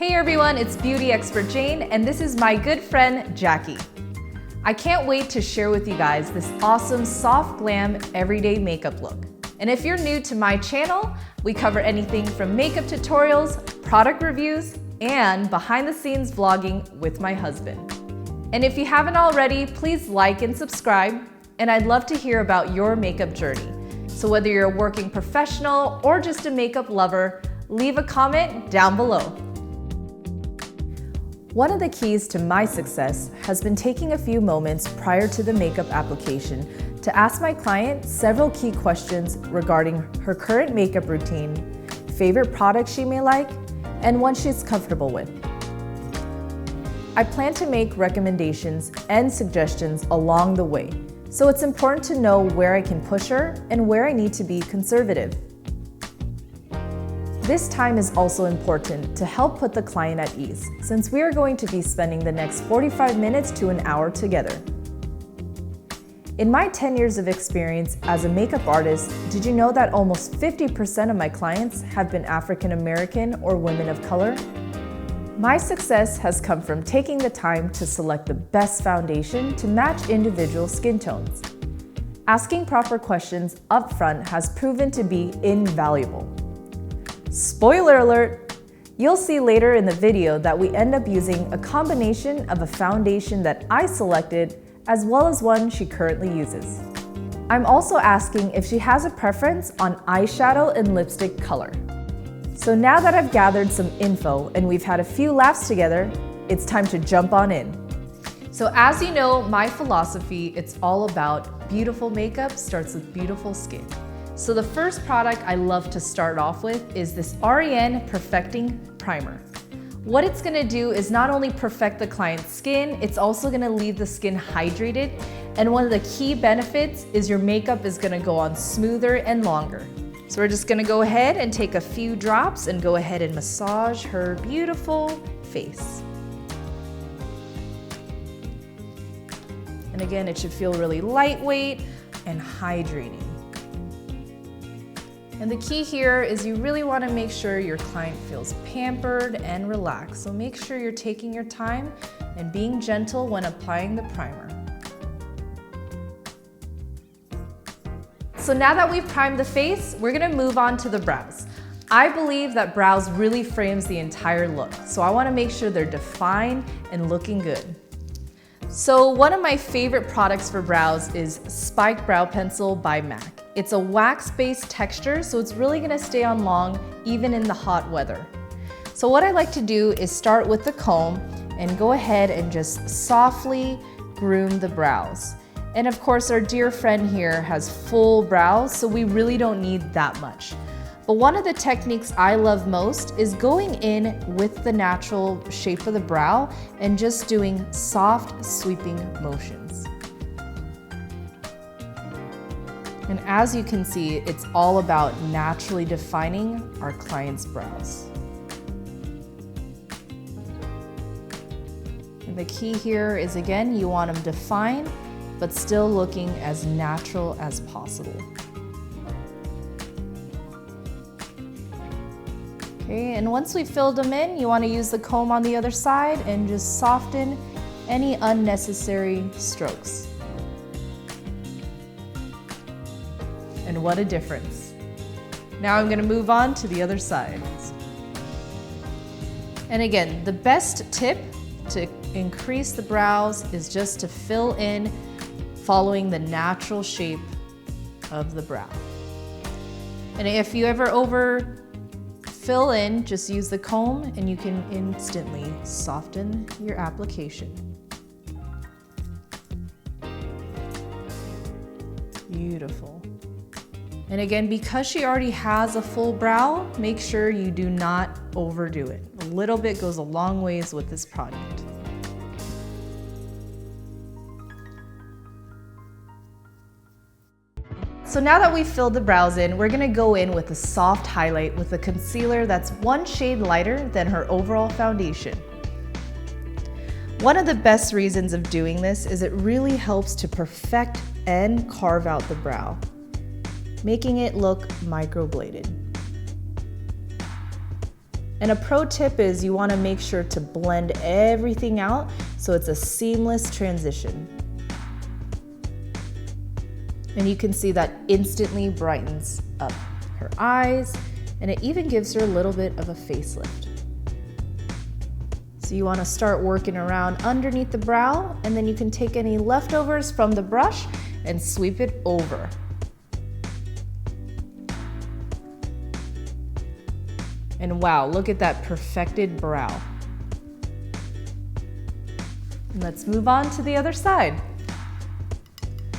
Hey everyone, it's beauty expert Jane, and this is my good friend Jackie. I can't wait to share with you guys this awesome soft glam everyday makeup look. And if you're new to my channel, we cover anything from makeup tutorials, product reviews, and behind the scenes vlogging with my husband. And if you haven't already, please like and subscribe, and I'd love to hear about your makeup journey. So whether you're a working professional or just a makeup lover, leave a comment down below. One of the keys to my success has been taking a few moments prior to the makeup application to ask my client several key questions regarding her current makeup routine, favorite products she may like, and one she's comfortable with. I plan to make recommendations and suggestions along the way, so it's important to know where I can push her and where I need to be conservative. This time is also important to help put the client at ease, since we are going to be spending the next 45 minutes to an hour together. In my 10 years of experience as a makeup artist, did you know that almost 50% of my clients have been African American or women of color? My success has come from taking the time to select the best foundation to match individual skin tones. Asking proper questions upfront has proven to be invaluable. Spoiler alert! You'll see later in the video that we end up using a combination of a foundation that I selected as well as one she currently uses. I'm also asking if she has a preference on eyeshadow and lipstick color. So now that I've gathered some info and we've had a few laughs together, it's time to jump on in. So as you know, my philosophy, it's all about beautiful makeup starts with beautiful skin. So the first product I love to start off with is this REN Perfecting Primer. What it's gonna do is not only perfect the client's skin, it's also gonna leave the skin hydrated. And one of the key benefits is your makeup is gonna go on smoother and longer. So we're just gonna go ahead and take a few drops and go ahead and massage her beautiful face. And again, it should feel really lightweight and hydrating. And the key here is you really want to make sure your client feels pampered and relaxed. So make sure you're taking your time and being gentle when applying the primer. So now that we've primed the face, we're going to move on to the brows. I believe that brows really frames the entire look. So I want to make sure they're defined and looking good. So one of my favorite products for brows is Spike Brow Pencil by MAC. It's a wax-based texture, so it's really gonna stay on long, even in the hot weather. So what I like to do is start with the comb and go ahead and just softly groom the brows. And of course, our dear friend here has full brows, so we really don't need that much. But one of the techniques I love most is going in with the natural shape of the brow and just doing soft sweeping motions. And as you can see, it's all about naturally defining our client's brows. And the key here is, again, you want them defined, but still looking as natural as possible. Okay, and once we filled them in, you want to use the comb on the other side and just soften any unnecessary strokes. And what a difference. Now I'm going to move on to the other side. And again, the best tip to increase the brows is just to fill in following the natural shape of the brow. And if you ever fill in, just use the comb and you can instantly soften your application. Beautiful. And again, because she already has a full brow, make sure you do not overdo it. A little bit goes a long ways with this product. So now that we've filled the brows in, we're gonna go in with a soft highlight with a concealer that's one shade lighter than her overall foundation. One of the best reasons of doing this is it really helps to perfect and carve out the brow, making it look microbladed. And a pro tip is you want to make sure to blend everything out so it's a seamless transition. And you can see that instantly brightens up her eyes, and it even gives her a little bit of a facelift. So you want to start working around underneath the brow, and then you can take any leftovers from the brush and sweep it over. And wow, look at that perfected brow. Let's move on to the other side.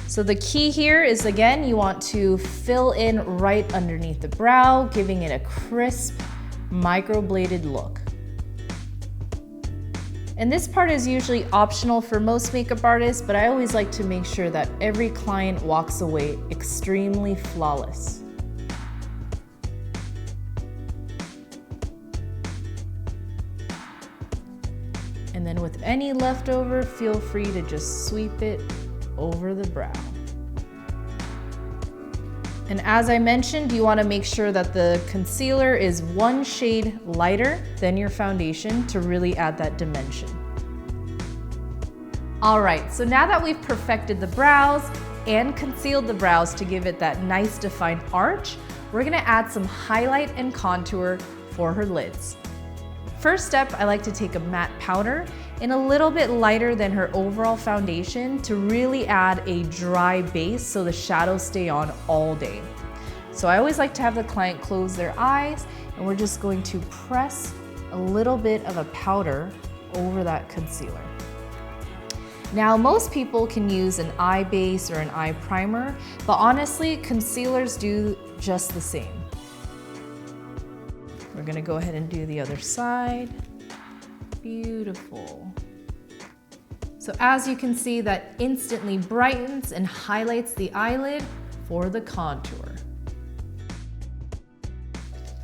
So the key here is, again, you want to fill in right underneath the brow, giving it a crisp, microbladed look. And this part is usually optional for most makeup artists, but I always like to make sure that every client walks away extremely flawless. And then with any leftover, feel free to just sweep it over the brow. And as I mentioned, you want to make sure that the concealer is one shade lighter than your foundation to really add that dimension. All right, so now that we've perfected the brows and concealed the brows to give it that nice defined arch, we're gonna add some highlight and contour for her lids. First step, I like to take a matte powder and a little bit lighter than her overall foundation to really add a dry base so the shadows stay on all day. So I always like to have the client close their eyes, and we're just going to press a little bit of a powder over that concealer. Now, most people can use an eye base or an eye primer, but honestly, concealers do just the same. We're gonna go ahead and do the other side. Beautiful. So as you can see, that instantly brightens and highlights the eyelid for the contour.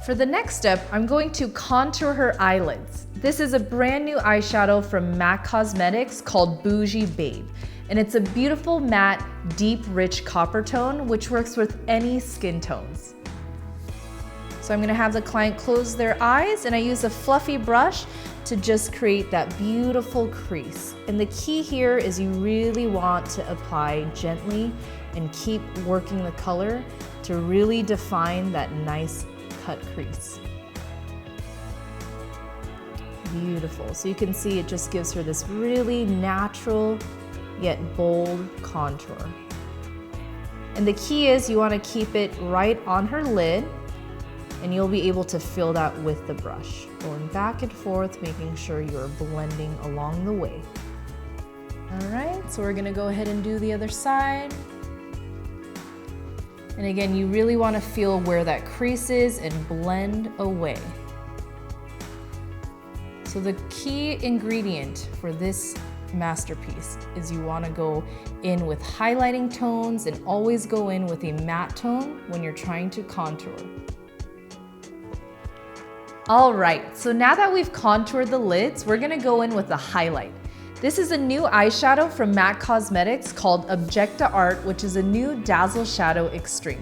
For the next step, I'm going to contour her eyelids. This is a brand new eyeshadow from MAC Cosmetics called Bougie Babe. And it's a beautiful matte, deep, rich copper tone, which works with any skin tones. So I'm gonna have the client close their eyes, and I use a fluffy brush to just create that beautiful crease. And the key here is you really want to apply gently and keep working the color to really define that nice cut crease. Beautiful. So you can see it just gives her this really natural yet bold contour. And the key is you want to keep it right on her lid, and you'll be able to fill that with the brush, going back and forth, making sure you're blending along the way. All right, so we're gonna go ahead and do the other side. And again, you really wanna feel where that crease is and blend away. So the key ingredient for this masterpiece is you wanna go in with highlighting tones and always go in with a matte tone when you're trying to contour. All right, so now that we've contoured the lids, we're gonna go in with the highlight. This is a new eyeshadow from MAC Cosmetics called Objet, which is a new Dazzleshadow Extreme.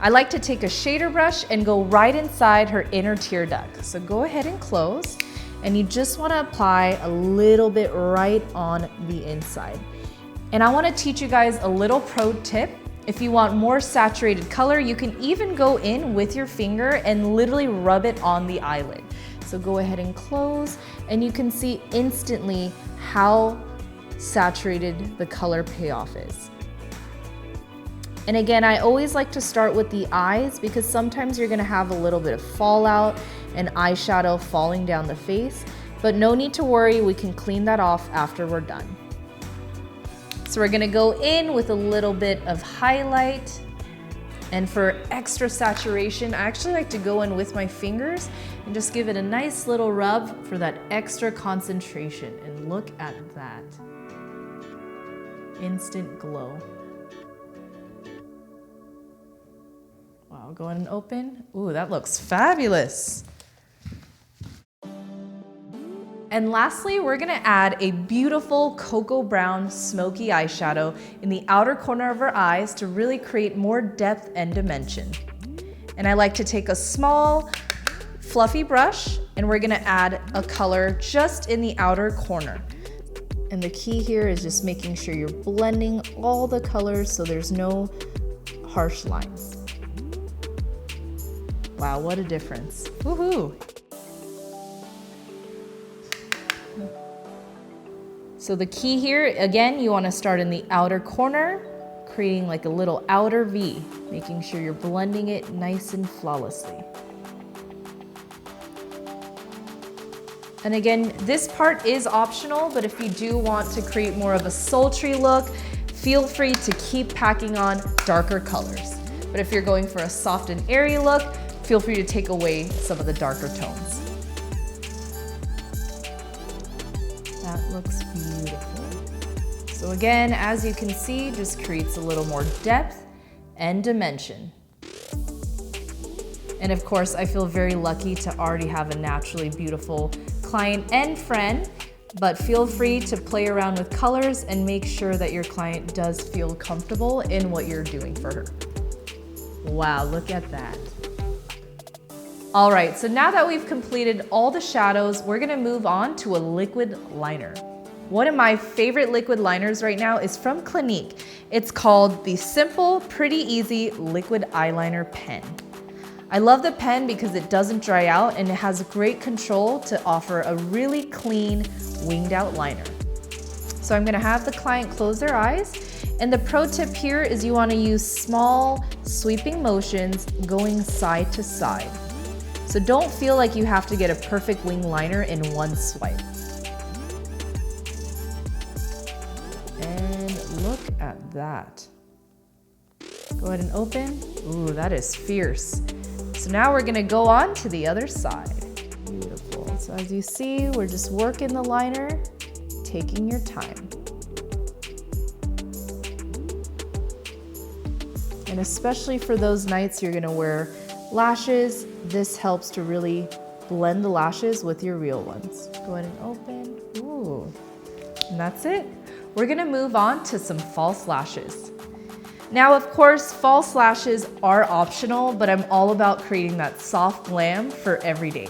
I like to take a shader brush and go right inside her inner tear duct. So go ahead and close, and you just wanna apply a little bit right on the inside. And I wanna teach you guys a little pro tip. If you want more saturated color, you can even go in with your finger and literally rub it on the eyelid. So go ahead and close, and you can see instantly how saturated the color payoff is. And again, I always like to start with the eyes because sometimes you're gonna have a little bit of fallout and eyeshadow falling down the face, but no need to worry, we can clean that off after we're done. So we're gonna go in with a little bit of highlight, and for extra saturation, I actually like to go in with my fingers and just give it a nice little rub for that extra concentration. And look at that. Instant glow. Wow, go ahead and open. Ooh, that looks fabulous. And lastly, we're gonna add a beautiful cocoa brown smoky eyeshadow in the outer corner of her eyes to really create more depth and dimension. And I like to take a small fluffy brush And we're gonna add a color just in the outer corner. And the key here is just making sure you're blending all the colors so there's no harsh lines. Wow, what a difference. Woohoo! So the key here, again, you wanna start in the outer corner, creating like a little outer V, making sure you're blending it nice and flawlessly. And again, this part is optional, but if you do want to create more of a sultry look, feel free to keep packing on darker colors. But if you're going for a soft and airy look, feel free to take away some of the darker tones. That looks beautiful. So again, as you can see, just creates a little more depth and dimension. And of course, I feel very lucky to already have a naturally beautiful client and friend, but feel free to play around with colors and make sure that your client does feel comfortable in what you're doing for her. Wow, look at that. All right, so now that we've completed all the shadows, we're gonna move on to a liquid liner. One of my favorite liquid liners right now is from Clinique. It's called the Simple, Pretty Easy Liquid Eyeliner Pen. I love the pen because it doesn't dry out and it has great control to offer a really clean, winged out liner. So I'm gonna have the client close their eyes, and the pro tip here is you wanna use small, sweeping motions going side to side. So don't feel like you have to get a perfect wing liner in one swipe. And look at that. Go ahead and open. Ooh, that is fierce. So now we're gonna go on to the other side. Beautiful. So as you see, we're just working the liner, taking your time. And especially for those nights you're gonna wear lashes, this helps to really blend the lashes with your real ones. Go ahead and open. Ooh, and that's it. We're gonna move on to some false lashes. Now, of course, false lashes are optional, but I'm all about creating that soft glam for every day.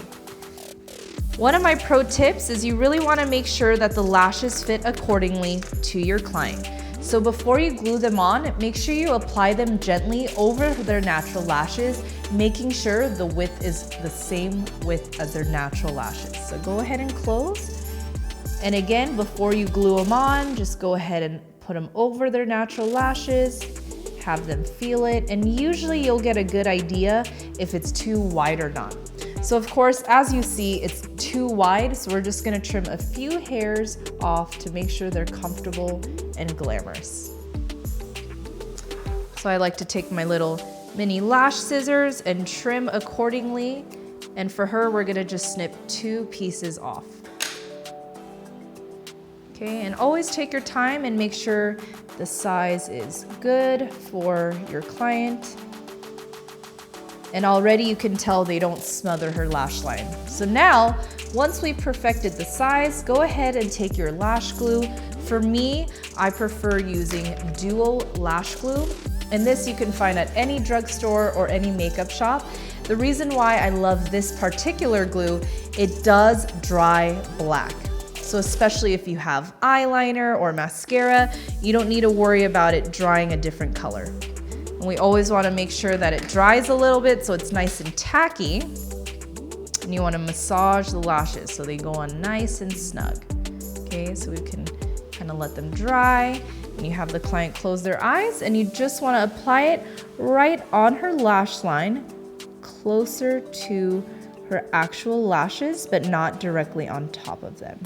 One of my pro tips is you really wanna make sure that the lashes fit accordingly to your client. So before you glue them on, make sure you apply them gently over their natural lashes, making sure the width is the same width as their natural lashes. So go ahead and close. And again, before you glue them on, just go ahead and put them over their natural lashes, have them feel it, and usually you'll get a good idea if it's too wide or not. So of course, as you see, it's too wide, so we're just gonna trim a few hairs off to make sure they're comfortable and glamorous. So I like to take my little mini lash scissors and trim accordingly. And for her, we're gonna just snip 2 pieces off. Okay, and always take your time and make sure the size is good for your client. And already you can tell they don't smother her lash line. So now, once we've perfected the size, go ahead and take your lash glue. For me, I prefer using dual lash glue. And this you can find at any drugstore or any makeup shop. The reason why I love this particular glue, it does dry black. So especially if you have eyeliner or mascara, you don't need to worry about it drying a different color. And we always want to make sure that it dries a little bit so it's nice and tacky. And you want to massage the lashes so they go on nice and snug. Okay, so we can kind of let them dry. And you have the client close their eyes, and you just want to apply it right on her lash line, closer to her actual lashes, but not directly on top of them.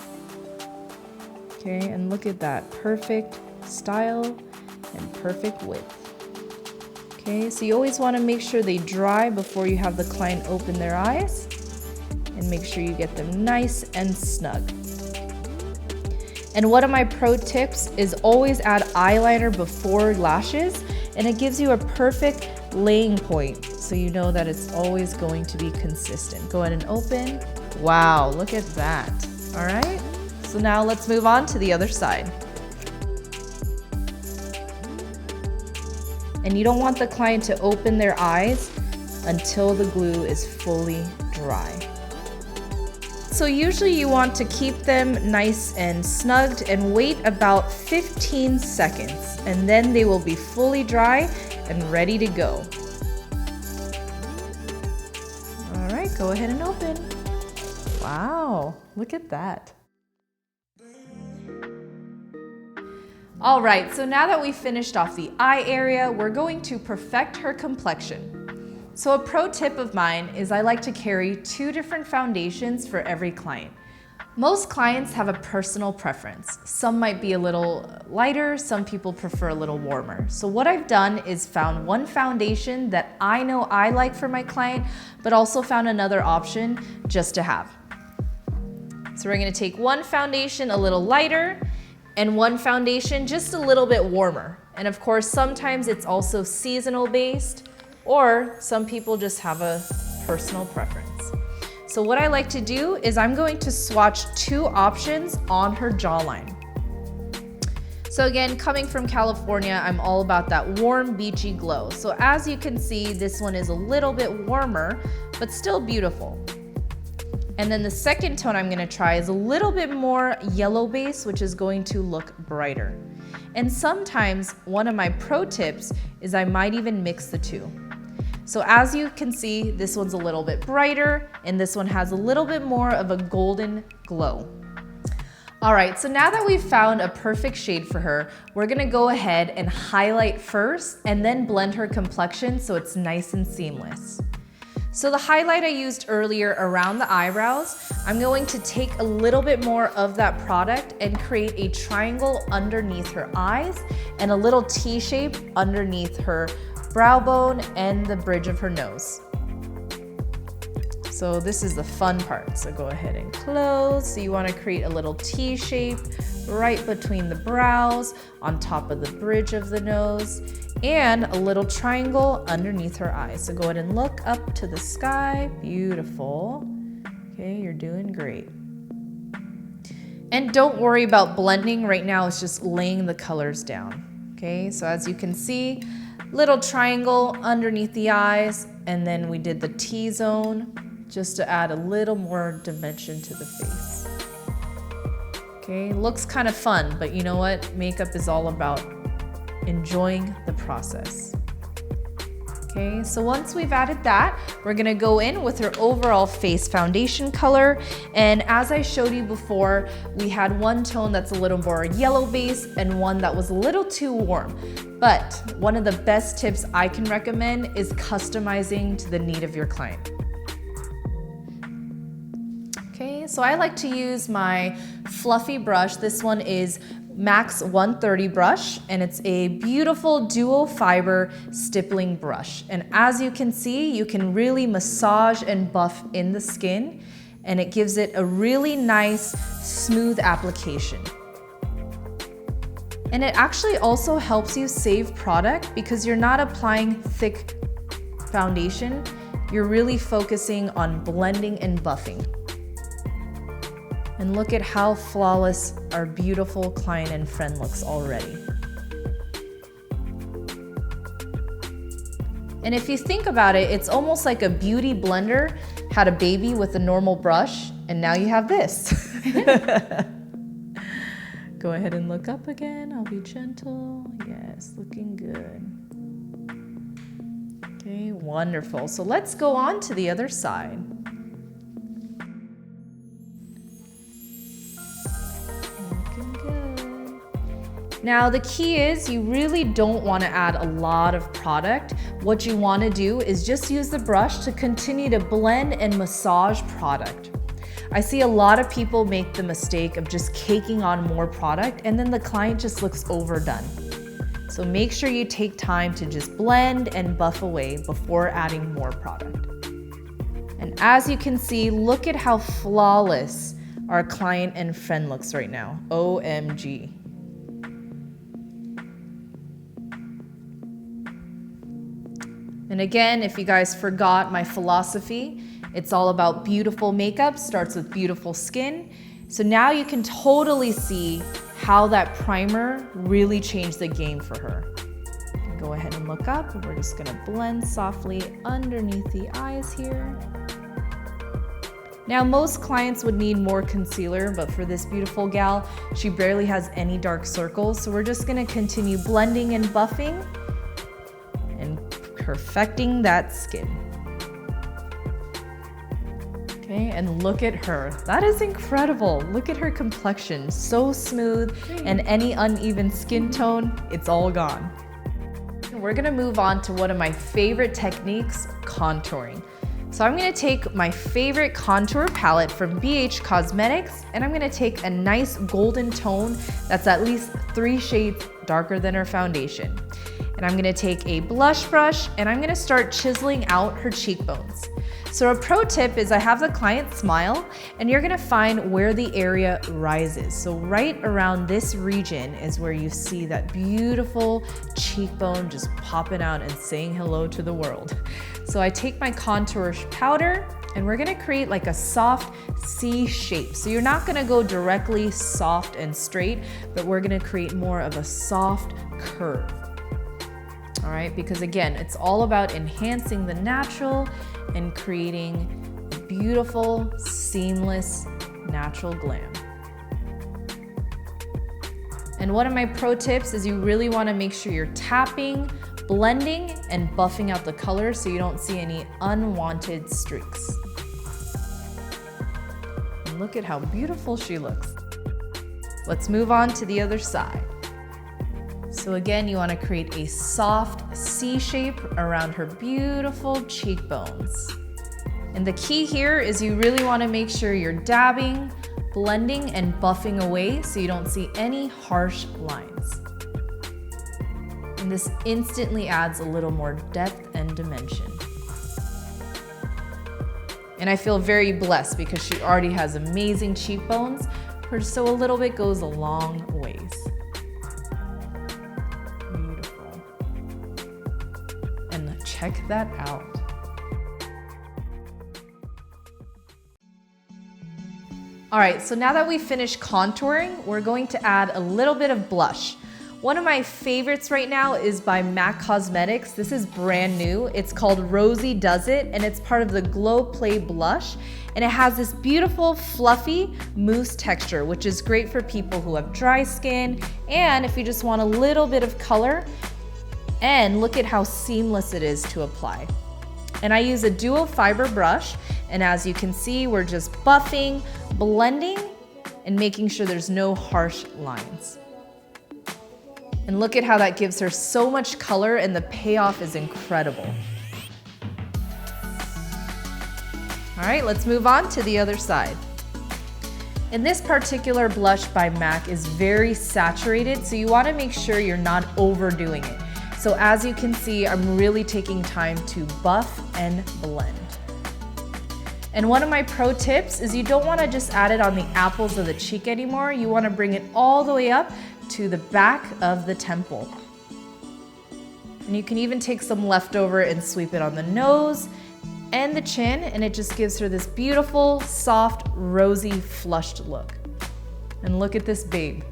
Okay, and look at that, perfect style and perfect width. Okay, so you always want to make sure they dry before you have the client open their eyes, and make sure you get them nice and snug. And one of my pro tips is always add eyeliner before lashes, and it gives you a perfect laying point, so you know that it's always going to be consistent. Go ahead and open. Wow, look at that. All right. So now let's move on to the other side. And you don't want the client to open their eyes until the glue is fully dry. So usually you want to keep them nice and snugged and wait about 15 seconds, and then they will be fully dry and ready to go. All right, go ahead and open. Wow, look at that. All right, so now that we've finished off the eye area, we're going to perfect her complexion. So a pro tip of mine is I like to carry 2 different foundations for every client. Most clients have a personal preference. Some might be a little lighter, some people prefer a little warmer. So what I've done is found one foundation that I know I like for my client, but also found another option just to have. So we're gonna take one foundation a little lighter and one foundation just a little bit warmer. And of course, sometimes it's also seasonal based, or some people just have a personal preference. So what I like to do is I'm going to swatch 2 options on her jawline. So again, coming from California, I'm all about that warm, beachy glow. So as you can see, this one is a little bit warmer, but still beautiful. And then the second tone I'm gonna try is a little bit more yellow base, which is going to look brighter. And sometimes one of my pro tips is I might even mix the 2. So as you can see, this one's a little bit brighter and this one has a little bit more of a golden glow. All right, so now that we've found a perfect shade for her, we're gonna go ahead and highlight first and then blend her complexion so it's nice and seamless. So the highlight I used earlier around the eyebrows, I'm going to take a little bit more of that product and create a triangle underneath her eyes and a little T shape underneath her brow bone and the bridge of her nose. So this is the fun part. So go ahead and close. So you want to create a little T shape right between the brows, on top of the bridge of the nose, and a little triangle underneath her eyes. So go ahead and look up to the sky. Beautiful. Okay, you're doing great. And don't worry about blending. Right now it's just laying the colors down. Okay, so as you can see, little triangle underneath the eyes, and then we did the T-zone just to add a little more dimension to the face. Okay, looks kind of fun, but you know what? Makeup is all about enjoying the process. Okay, so once we've added that, we're gonna go in with her overall face foundation color. And as I showed you before, we had one tone that's a little more yellow base and one that was a little too warm. But one of the best tips I can recommend is customizing to the need of your client. Okay, so I like to use my fluffy brush. This one is Max 130 brush, and it's a beautiful dual fiber stippling brush. And as you can see, you can really massage and buff in the skin, and it gives it a really nice, smooth application. And it actually also helps you save product because you're not applying thick foundation, you're really focusing on blending and buffing. And look at how flawless our beautiful client and friend looks already. And if you think about it, it's almost like a beauty blender had a baby with a normal brush, and now you have this. Go ahead and look up again. I'll be gentle. Yes, looking good. Okay, wonderful. So let's go on to the other side. Now the key is you really don't want to add a lot of product. What you want to do is just use the brush to continue to blend and massage product. I see a lot of people make the mistake of just caking on more product and then the client just looks overdone. So make sure you take time to just blend and buff away before adding more product. And as you can see, look at how flawless our client and friend looks right now. OMG. And again, if you guys forgot my philosophy, it's all about beautiful makeup, starts with beautiful skin. So now you can totally see how that primer really changed the game for her. Go ahead and look up, and we're just gonna blend softly underneath the eyes here. Now, most clients would need more concealer, but for this beautiful gal, she barely has any dark circles. So we're just gonna continue blending and buffing and perfecting that skin. Okay, and look at her. That is incredible. Look at her complexion, so smooth, and any uneven skin tone, it's all gone. We're gonna move on to one of my favorite techniques, contouring. So I'm gonna take my favorite contour palette from BH Cosmetics, and I'm gonna take a nice golden tone that's at least 3 shades darker than her foundation. And I'm gonna take a blush brush, and I'm gonna start chiseling out her cheekbones. So a pro tip is I have the client smile, and you're gonna find where the area rises. So right around this region is where you see that beautiful cheekbone just popping out and saying hello to the world. So I take my contour powder, and we're gonna create like a soft C shape. So you're not gonna go directly soft and straight, but we're gonna create more of a soft curve. All right, because again, it's all about enhancing the natural and creating a beautiful, seamless, natural glam. And one of my pro tips is you really wanna make sure you're tapping, blending, and buffing out the color so you don't see any unwanted streaks. And look at how beautiful she looks. Let's move on to the other side. So again, you want to create a soft C shape around her beautiful cheekbones. And the key here is you really want to make sure you're dabbing, blending, and buffing away so you don't see any harsh lines. And this instantly adds a little more depth and dimension. And I feel very blessed because she already has amazing cheekbones, so a little bit goes a long ways. Check that out. All right, so now that we finished contouring, we're going to add a little bit of blush. One of my favorites right now is by MAC Cosmetics. This is brand new. It's called Rosy Does It, and it's part of the Glow Play blush. And it has this beautiful, fluffy mousse texture, which is great for people who have dry skin, and if you just want a little bit of color. And look at how seamless it is to apply. And I use a duo fiber brush, and as you can see, we're just buffing, blending, and making sure there's no harsh lines. And look at how that gives her so much color, and the payoff is incredible. All right, let's move on to the other side. And this particular blush by MAC is very saturated, so you wanna make sure you're not overdoing it. So as you can see, I'm really taking time to buff and blend. And one of my pro tips is you don't wanna just add it on the apples of the cheek anymore. You wanna bring it all the way up to the back of the temple. And you can even take some leftover and sweep it on the nose and the chin, and it just gives her this beautiful, soft, rosy, flushed look. And look at this babe.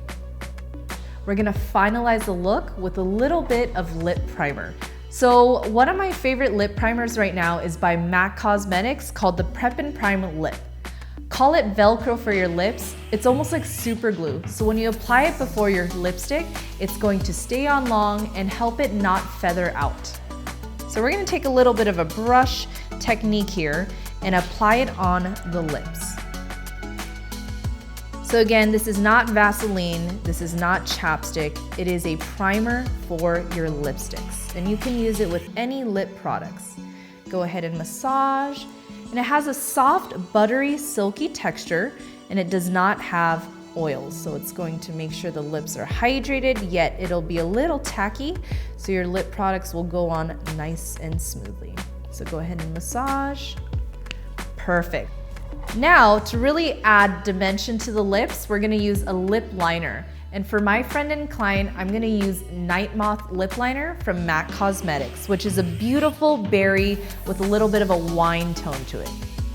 We're gonna finalize the look with a little bit of lip primer. So one of my favorite lip primers right now is by MAC Cosmetics called the Prep and Prime Lip. Call it Velcro for your lips. It's almost like super glue. So when you apply it before your lipstick, it's going to stay on long and help it not feather out. So we're gonna take a little bit of a brush technique here and apply it on the lips. So again, this is not Vaseline, this is not chapstick, it is a primer for your lipsticks. And you can use it with any lip products. Go ahead and massage, and it has a soft, buttery, silky texture, and it does not have oils. So it's going to make sure the lips are hydrated, yet it'll be a little tacky, so your lip products will go on nice and smoothly. So go ahead and massage. Perfect. Now, to really add dimension to the lips, we're gonna use a lip liner. And for my friend and client, I'm gonna use Night Moth Lip Liner from MAC Cosmetics, which is a beautiful berry with a little bit of a wine tone to it.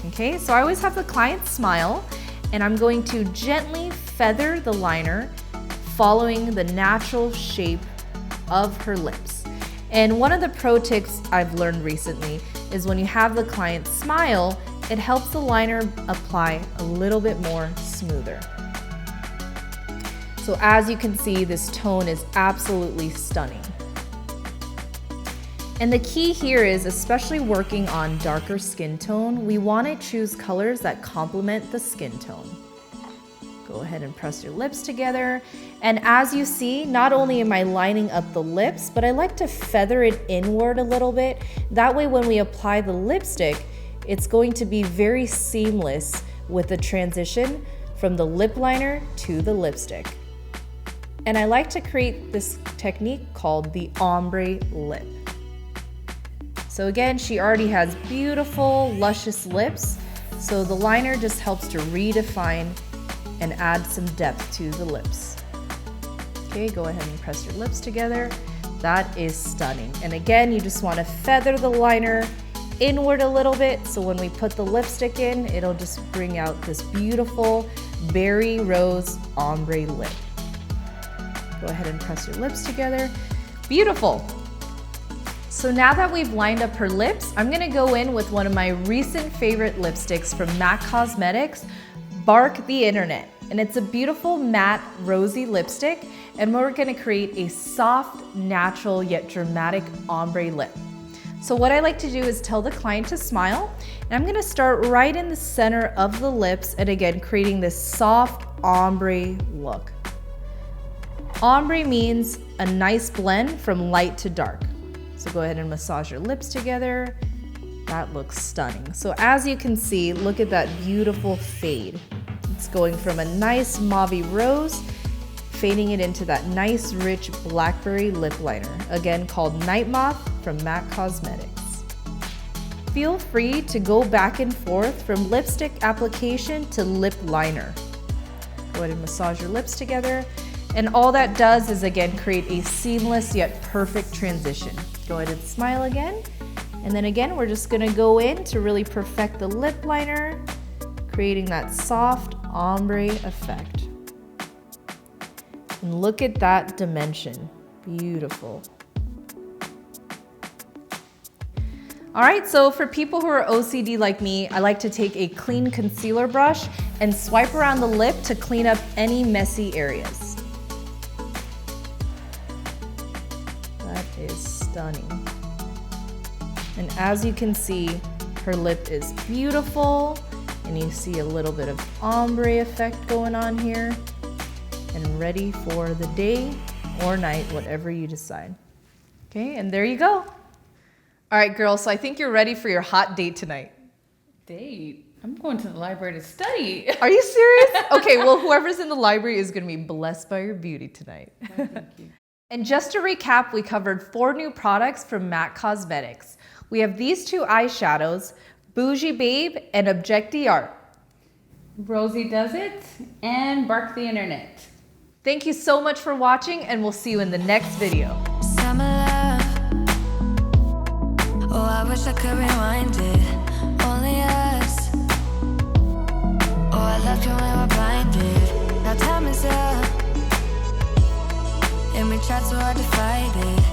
Okay, so I always have the client smile, and I'm going to gently feather the liner following the natural shape of her lips. And one of the pro tips I've learned recently is when you have the client smile, it helps the liner apply a little bit more smoother. So as you can see, this tone is absolutely stunning. And the key here is, especially working on darker skin tone, we want to choose colors that complement the skin tone. Go ahead and press your lips together. And as you see, not only am I lining up the lips, but I like to feather it inward a little bit. That way when we apply the lipstick, it's going to be very seamless with the transition from the lip liner to the lipstick. And I like to create this technique called the ombre lip. So again, she already has beautiful, luscious lips, so the liner just helps to redefine and add some depth to the lips. Okay, go ahead and press your lips together. That is stunning. And again, you just want to feather the liner inward a little bit, so when we put the lipstick in, it'll just bring out this beautiful berry rose ombre lip. Go ahead and press your lips together. Beautiful. So now that we've lined up her lips, I'm gonna go in with one of my recent favorite lipsticks from MAC Cosmetics, Baroque the Internet. And it's a beautiful matte rosy lipstick, and we're gonna create a soft, natural, yet dramatic ombre lip. So what I like to do is tell the client to smile, and I'm gonna start right in the center of the lips, and again, creating this soft ombre look. Ombre means a nice blend from light to dark. So go ahead and massage your lips together. That looks stunning. So as you can see, look at that beautiful fade. It's going from a nice mauve rose, fading it into that nice rich blackberry lip liner, again called Night Moth from MAC Cosmetics. Feel free to go back and forth from lipstick application to lip liner. Go ahead and massage your lips together. And all that does is again create a seamless yet perfect transition. Go ahead and smile again. And then again, we're just gonna go in to really perfect the lip liner, creating that soft ombre effect. And look at that dimension, beautiful. All right, so for people who are OCD like me, I like to take a clean concealer brush and swipe around the lip to clean up any messy areas. That is stunning. And as you can see, her lip is beautiful, and you see a little bit of ombre effect going on here, and ready for the day or night, whatever you decide. Okay, and there you go. All right, girls, so I think you're ready for your hot date tonight. Date? I'm going to the library to study. Are you serious? Okay, well, whoever's in the library is gonna be blessed by your beauty tonight. Well, thank you. And just to recap, we covered 4 new products from MAC Cosmetics. We have these 2 eyeshadows, Bougie Babe and Objet. Rosy Does It and Baroque the Internet. Thank you so much for watching, and we'll see you in the next video. Summer love. Oh, I wish I could rewind it. Only us. Oh, I left you when we were blinded. Now time is up, and we tried so hard to fight it.